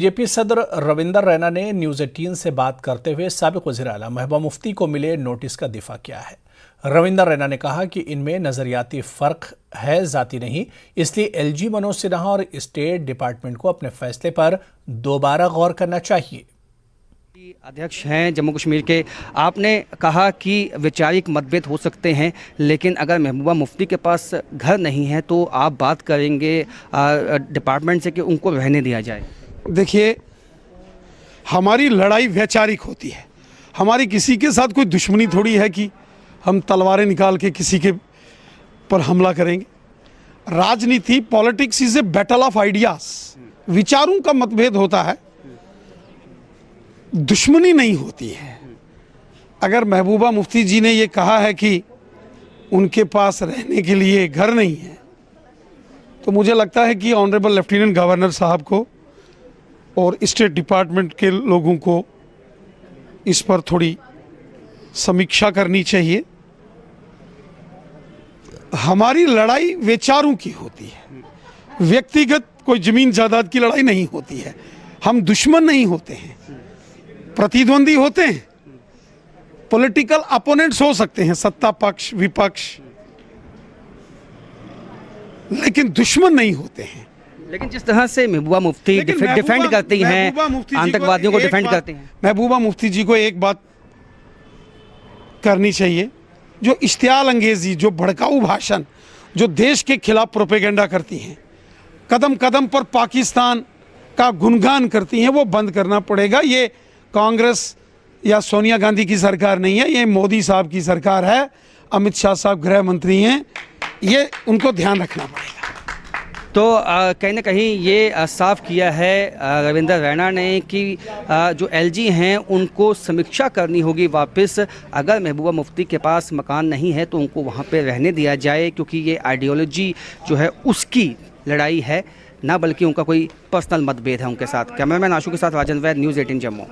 BJP सदर रविंदर रैना ने news 18 से बात करते हुए साबिक वज़ीर-ए-आला महबूबा मुफ्ती को मिले नोटिस का दिफा किया है। रविंदर रैना ने कहा कि इनमें नजरियाती फर्क है, जाती नहीं, इसलिए एलजी मनोज सिन्हा और स्टेट डिपार्टमेंट को अपने फैसले पर दोबारा गौर करना चाहिए। अध्यक्ष हैं जम्मू कश्मीर के, आपने कहा कि वैचारिक मतभेद हो सकते हैं, लेकिन अगर महबूबा मुफ्ती के पास घर नहीं है तो आप बात करेंगे डिपार्टमेंट से कि उनको रहने दिया जाए। देखिए, हमारी लड़ाई वैचारिक होती है, हमारी किसी के साथ कोई दुश्मनी थोड़ी है कि हम तलवारें निकाल के किसी के पर हमला करेंगे। राजनीति, politics is a battle of ideas. विचारों का मतभेद होता है, दुश्मनी नहीं होती है। अगर महबूबा मुफ्ती जी ने ये कहा है कि उनके पास रहने के लिए घर नहीं है, तो मुझे लगता है कि ऑनरेबल लेफ्टिनेंट गवर्नर साहब को और स्टेट डिपार्टमेंट के लोगों को इस पर थोड़ी समीक्षा करनी चाहिए। हमारी लड़ाई विचारों की होती है, व्यक्तिगत कोई जमीन जायदाद की लड़ाई नहीं होती है। हम दुश्मन नहीं होते हैं, प्रतिद्वंदी होते हैं, पॉलिटिकल अपोनेंट्स हो सकते हैं, सत्ता पक्ष विपक्ष, लेकिन दुश्मन नहीं होते हैं। लेकिन जिस तरह से महबूबा मुफ्ती डिफेंड करती हैं, आतंकवादियों को डिफेंड करती हैं, महबूबा मुफ्ती जी को एक बात करनी चाहिए, जो इश्तियाल अंगेजी, जो भड़काऊ भाषण, जो देश के खिलाफ प्रोपेगेंडा करती हैं, कदम कदम पर पाकिस्तान का गुणगान करती हैं, वो बंद करना पड़ेगा। ये कांग्रेस या सोनिया गांधी की सरकार नहीं है, ये मोदी साहब की सरकार है, अमित शाह साहब गृह मंत्री हैं, ये उनको ध्यान रखना पड़ेगा। तो कहीं ना कहीं ये साफ किया है रविंदर रैना ने कि जो एलजी हैं उनको समीक्षा करनी होगी वापस। अगर महबूबा मुफ्ती के पास मकान नहीं है तो उनको वहाँ पे रहने दिया जाए, क्योंकि ये आइडियोलॉजी जो है उसकी लड़ाई है, ना बल्कि उनका कोई पर्सनल मतभेद है उनके साथ। कैमरामैन आशु के साथ राजन वैद, न्यूज़ 18 जम्मू।